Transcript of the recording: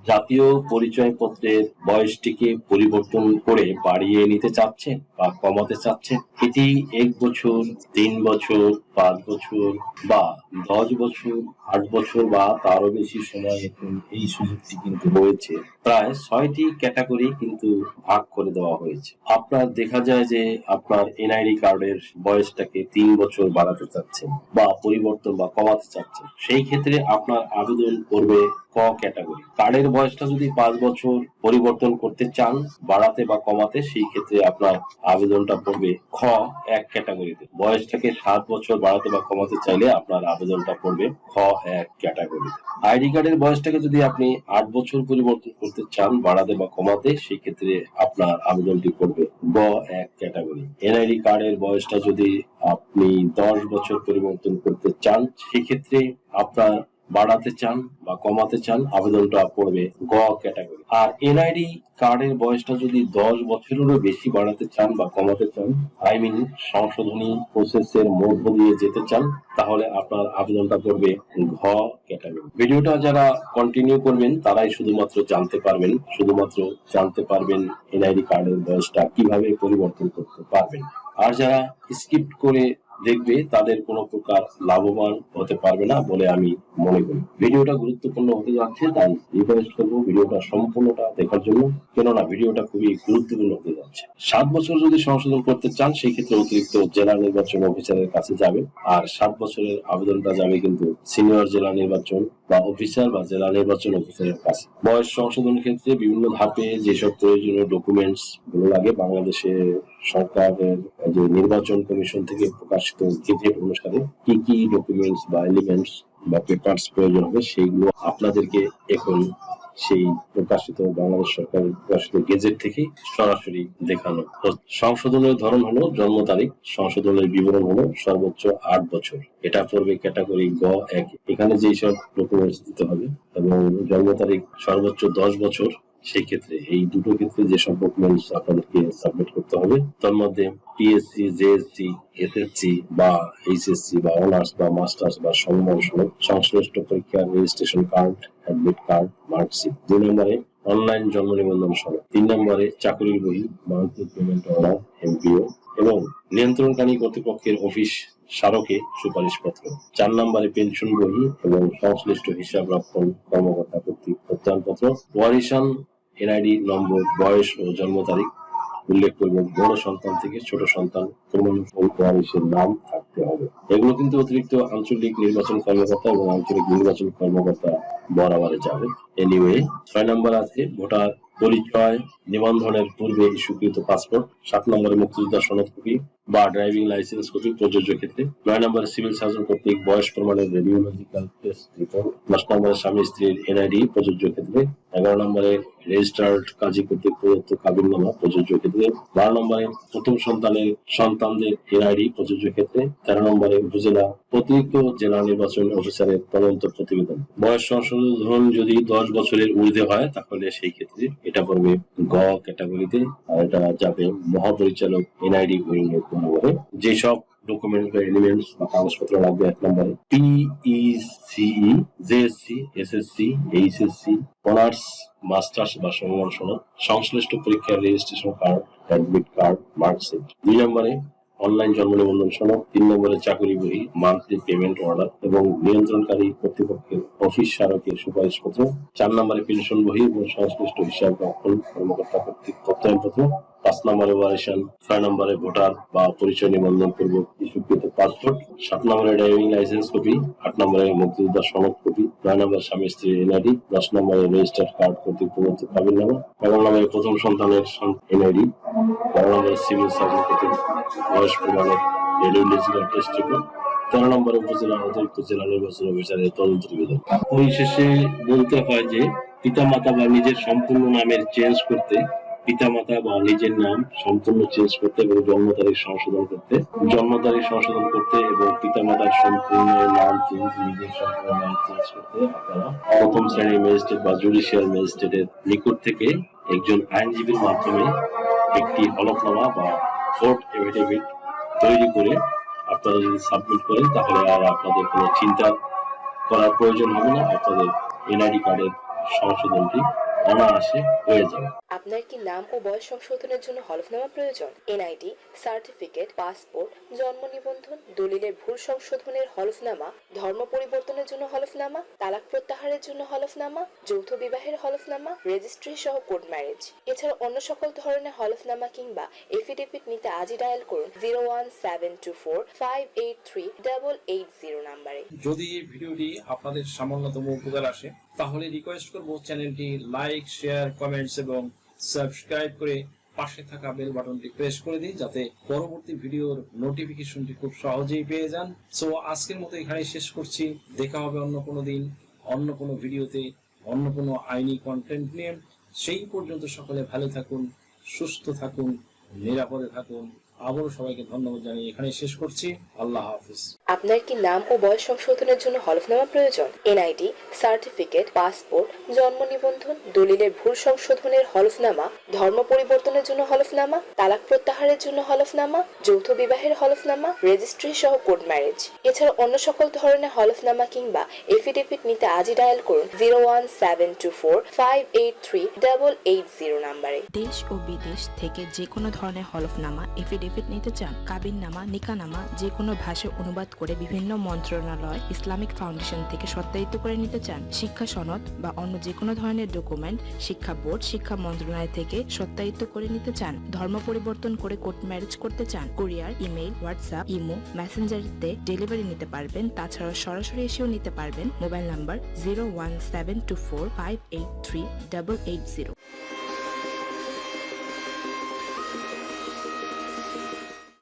জাতীয় পরিচয়পত্রের বয়সটিকে পরিবর্তন করে বাড়িয়ে নিতে চাচ্ছেন বা কমাতে চাচ্ছেন, এটি 1 বছর, 3 বছর, 5 বছর বা 10 বছর, 8 বছর বা তারও বেশি সময় এখন এই সুযোগটি কিন্তু রয়েছে। প্রায় 6টি ক্যাটাগরি কিন্তু ভাগ করে দেওয়া হয়েছে। আপনার দেখা যায় যে আপনার এনআইডি কার্ডের বয়সটাকে 3 বছর বাড়াতে চাচ্ছেন বা পরিবর্তন বা কমাতে চাচ্ছেন, সেই ক্ষেত্রে আপনার আবেদন করবে ক ক্যাটাগরি। কার্ডের বয়সটা যদি 5 বছর পরিবর্তন করতে চান, বাড়াতে বা কমাতে, সেই ক্ষেত্রে আপনার আবেদনটা পড়বে খ 1 ক্যাটাগরিতে। বয়সটাকে 7 বছর বাড়াতে বা কমাতে চাইলে আপনার আবেদনটা পড়বে খ 1 ক্যাটাগরিতে। আইডি কার্ডের বয়সটাকে যদি আপনি 8 বছর পরিবর্তন করতে চান, বাড়াতে বা কমাতে, সেই ক্ষেত্রে আপনার আবেদনটি পড়বে গ 1 ক্যাটাগরি। এনআইডি কার্ডের বয়সটা যদি আপনি 10 বছর পরিবর্তন করতে চান, সেক্ষেত্রে আপনার বাড়াতে চান বা কমাতে চান, আবেদনটা পড়বে গ ক্যাটাগরি। আর এনআইডি কার্ডের বয়সটা যদি 10 বছরেরও বেশি বাড়াতে চান বা কমাতে চান, সংশোধনী প্রসেসের মধ্য দিয়ে যেতে চান, তাহলে আপনার আবেদনটা পড়বে ঘ ক্যাটাগরি। ভিডিওটা যারা কন্টিনিউ করবেন তারাই শুধুমাত্র জানতে পারবেন এনআইডি কার্ডের বয়সটা কিভাবে পরিবর্তন করতে পারবেন। আর যারা স্কিপ করে দেখবে তাদের কোনো প্রকার লাভবান হতে পারবে না বলে আমি মনে করি। ভিডিওটা গুরুত্বপূর্ণ হতে যাচ্ছে, তাই রিকোয়েস্ট করবো ভিডিওটা সম্পূর্ণটা দেখার জন্য, কেননা ভিডিওটা খুবই গুরুত্বপূর্ণ হতে যাচ্ছে। 7 বছর যদি সংশোধন করতে চান, সেই ক্ষেত্রে অতিরিক্ত জেলা নির্বাচন অফিসারের কাছে যাবে। আর 7 বছরের আবেদনটা যাবে কিন্তু সিনিয়র জেলা নির্বাচন বা অফিসার বা জেলা নির্বাচন অফিসারের কাছে। বয়স সংশোধনের ক্ষেত্রে বিভিন্ন ধাপে যেসব প্রয়োজনীয় ডকুমেন্টস গুলো লাগে, বাংলাদেশে সরকারের যে নির্বাচন কমিশন থেকে প্রকাশিত গেজেট অনুসারে কি কি ডকুমেন্টস বা এলিমেন্টস বা পেপারস প্রয়োজন হবে, সেইগুলো আপনাদেরকে এখন সেই প্রকাশিত বাংলাদেশ সরকারের প্রকাশিত গেজেট থেকে সরাসরি দেখানো। সংশোধনের ধরন হলো জন্ম তারিখ, সংশোধনের বিবরণ হলো সর্বোচ্চ 8 বছর, এটা পড়বে ক্যাটাগরি গ 1। এখানে যেই সব ডকুমেন্টস দিতে হবে এবং জন্ম তারিখ সর্বোচ্চ 10 বছর, সেই ক্ষেত্রে এই দুটো ক্ষেত্রে যেসব ডকুমেন্টস আপনাদেরকে সাবমিট করতে হবে, তার মধ্যে পিএসসি, জেএসসি, এসএসসি বা এইচএসসি বা অনার্স বা মাস্টার্স বা সমমান সনদ, সংশ্লিষ্ট পরীক্ষার registration card, admit card, marksheet. 2 নম্বরে অনলাইন জন্ম নিবন্ধন সনদ। 3 নম্বরে চাকরির বই, মান্থলি পেমেন্ট অর্ডার, এমপিও এবং নিয়ন্ত্রণকারী কর্তৃপক্ষের অফিস স্মারকে সুপারিশপত্র। 4 নম্বরে পেনশন বই এবং সংশ্লিষ্ট হিসাব রক্ষণ কর্মকর্তা কর্তৃক প্রত্যয়নপত্র। ওয়ারিশান এনআইডি নম্বর, বয়স ও জন্ম তারিখ উল্লেখ করবে। বড় সন্তান থেকে ছোট সন্তান প্রমাণফল ওয়ারিশের নাম থাকতে হবে। এগুলো কিন্তু অতিরিক্ত আঞ্চলিক নির্বাচন কর্মকর্তা এবং আঞ্চলিক নির্বাচন কর্মকর্তা বরাবরে যাবে। এনিওয়ে, 6 নম্বর আছে ভোটার পরিচয় নিবন্ধনের পূর্বে ইস্যুকৃত পাসপোর্ট। 7 নম্বরে মুক্তিযোদ্ধা সনদ কপি বা ড্রাইভিং লাইসেন্স কপি প্রযোজ্য ক্ষেত্রে। 9 নম্বরে সিভিল সার্জন কর্তৃক বয়স প্রমাণের রেডিওলজিক্যাল টেস্ট রিপোর্ট। 10 নম্বরে স্বামী স্ত্রীর এনআইডি প্রযোজ্য ক্ষেত্রে। 11 নম্বরে রেজিস্ট্রার্ড কাজী কর্তৃক প্রদত্ত কাবিননামা প্রযোজ্য ক্ষেত্রে। 12 নম্বরে প্রথম সন্তানদের এনআইডি প্রযোজ্য ক্ষেত্রে। 13 নম্বরে উপজেলা অতিরিক্ত জেলা নির্বাচন অফিসারের তদন্ত প্রতিবেদন। বয়স সংশোধন যদি 10 বছরের ঊর্ধ্বে হয়, তাহলে সেই ক্ষেত্রে এটা পড়বে গ ক্যাটাগরিতে। আর এটা যাবে মহাপরিচালক এনআইডি উইং এর বরাবরে। যেসব ডকুমেন্ট বা এলিমেন্টস বা কাগজপত্র লাগবে: 1 নম্বরে PECE, JSC, SSC, HSC, honours, masters বা সমমান সনদ, সংশ্লিষ্ট পরীক্ষার registration card, admit card, marksheet. 2 নম্বরে অনলাইন জন্ম নিবন্ধন সনদ। 3 নম্বরে চাকরি বই, মান্থলি পেমেন্ট অর্ডার এবং নিয়ন্ত্রণকারী কর্তৃপক্ষের অফিস স্মারকের সুপারিশপত্র। 4 নম্বরে পেনশন বই এবং সংশ্লিষ্ট হিসাব রক্ষণ কর্মকর্তা কর্তৃক প্রত্যয়নপত্র। 5 নম্বরে ওয়ারিশান। 6 নম্বরে ভোটার বা পরিচয় নিবন্ধন পূর্বক ইস্যুকৃত পাসপোর্ট। 7 নম্বরে ড্রাইভিং লাইসেন্স কপি। 8 নম্বরে মুক্তিযোদ্ধা সনদ কপি। 9 নম্বরে স্বামী স্ত্রীর এনআইডি। 10 নম্বরে রেজিস্টার্ড কার্ড কর্তৃক প্রদত্ত কাবিননামা। 11 নম্বরে প্রথম সন্তানের এনআইডি। 12 নম্বরে সিভিল সার্জন কর্তৃক বয়স প্রমাণের রেডিওলজিক্যাল টেস্ট রিপোর্ট। 13 নম্বরে উপজেলা অতিরিক্ত জেলা নির্বাচন অফিসারের তদন্ত প্রতিবেদন। পরিশেষে বলতে হয় যে পিতামাতা বা নিজের সম্পূর্ণ নামের চেঞ্জ করতে, পিতামাতা বা নিজের নাম সম্পূর্ণ চেঞ্জ করতে এবং জন্ম তারিখ সংশোধন করতে এবং পিতামাতার সম্পূর্ণ নাম চেঞ্জ, নিজের সম্পূর্ণ নাম চেঞ্জ করতে আপনারা প্রথম শ্রেণীর ম্যাজিস্ট্রেট বা জুডিশিয়াল ম্যাজিস্ট্রেটের নিকট থেকে একজন আইনজীবীর মাধ্যমে একটি হলফনামা বা কোর্ট এফিডেভিট তৈরি করে আপনারা যদি সাবমিট করেন, তাহলে আর আপনাদের কোনো চিন্তা করার প্রয়োজন হবে না। আপনাদের এনআইডি কার্ডের সংশোধনটি অনায়াসে হয়ে যাবে। আপনার কি নাম ও বয়স সংশোধনের জন্য হলফনামা প্রয়োজন? এনআইডি, সার্টিফিকেট, পাসপোর্ট, জন্ম নিবন্ধন, দলিলের ভুল সংশোধনের হলফনামা, ধর্ম পরিবর্তনের জন্য হলফনামা, তালাক প্রত্যাহারের জন্য হলফনামা, যৌথ বিবাহের হলফনামা, রেজিস্ট্রি সহ কোর্ট ম্যারেজ। এছাড়া অন্য সকল ধরনের হলফনামা কিংবা এফিডেভিট নিতে আজই ডায়াল করুন 01724583880 নাম্বারে। যদি এই ভিডিওটি আপনাদের সামান্যতম উপকার আসে তাহলে রিকোয়েস্ট করব চ্যানেলটি লাইক, শেয়ার, কমেন্টস এবং সাবস্ক্রাইব করে পাশে থাকা বেল বাটনটি প্রেস করে দিন, যাতে পরবর্তী ভিডিওর নোটিফিকেশনটি খুব সহজেই পেয়ে যান। সো আজকের মতো এখানেই শেষ করছি। দেখা হবে অন্য কোনো দিন, অন্য কোনো ভিডিওতে, অন্য কোনো আইনি কন্টেন্ট নিয়ে। সেই পর্যন্ত সকলে ভালো থাকুন, সুস্থ থাকুন, নিরাপদে থাকুন। আবারও সবাইকে ধন্যবাদ জানিয়ে এখানেই শেষ করছি। আল্লাহ হাফিজ। আপনার কি নাম ও বয়স সংশোধনের জন্য হলফনামা প্রয়োজন? এনআইডি, সার্টিফিকেট, পাসপোর্ট, জন্ম নিবন্ধন, দলিলের ভুল সংশোধনের হলফনামা, ধর্ম পরিবর্তনের জন্য হলফনামা, তালাক প্রত্যাহারের জন্য হলফনামা, যৌথ বিবাহের হলফনামা, রেজিস্ট্রি সহ কোর্ট ম্যারেজ। এছাড়া অন্য সকল ধরনের হলফনামা কিংবা এফিডেভিট নিতে আজই ডায়াল করুন 01724583880 নাম্বারে। দেশ ও বিদেশ থেকে যে কোনো ধরনের হলফনামা, এফিডেভিট নিতে চান? কাবিননামা, নিকানামা যে কোনো ভাষায় অনুবাদ করে বিভিন্ন মন্ত্রণালয়, ইসলামিক ফাউন্ডেশন থেকে সত্যায়িত করে নিতে চান? শিক্ষা সনদ বা অন্য যে কোনো ধরনের ডকুমেন্ট শিক্ষা বোর্ড, শিক্ষা মন্ত্রণালয় থেকে সত্যায়িত করে নিতে চান? ধর্ম পরিবর্তন করে কোর্ট ম্যারেজ করতে চান? কুরিয়ার, ইমেইল, হোয়াটসঅ্যাপ, ইমো, মেসেঞ্জারিতে ডেলিভারি নিতে পারবেন। তাছাড়া সরাসরি এসেও নিতে পারবেন। Mobile number 01724583880।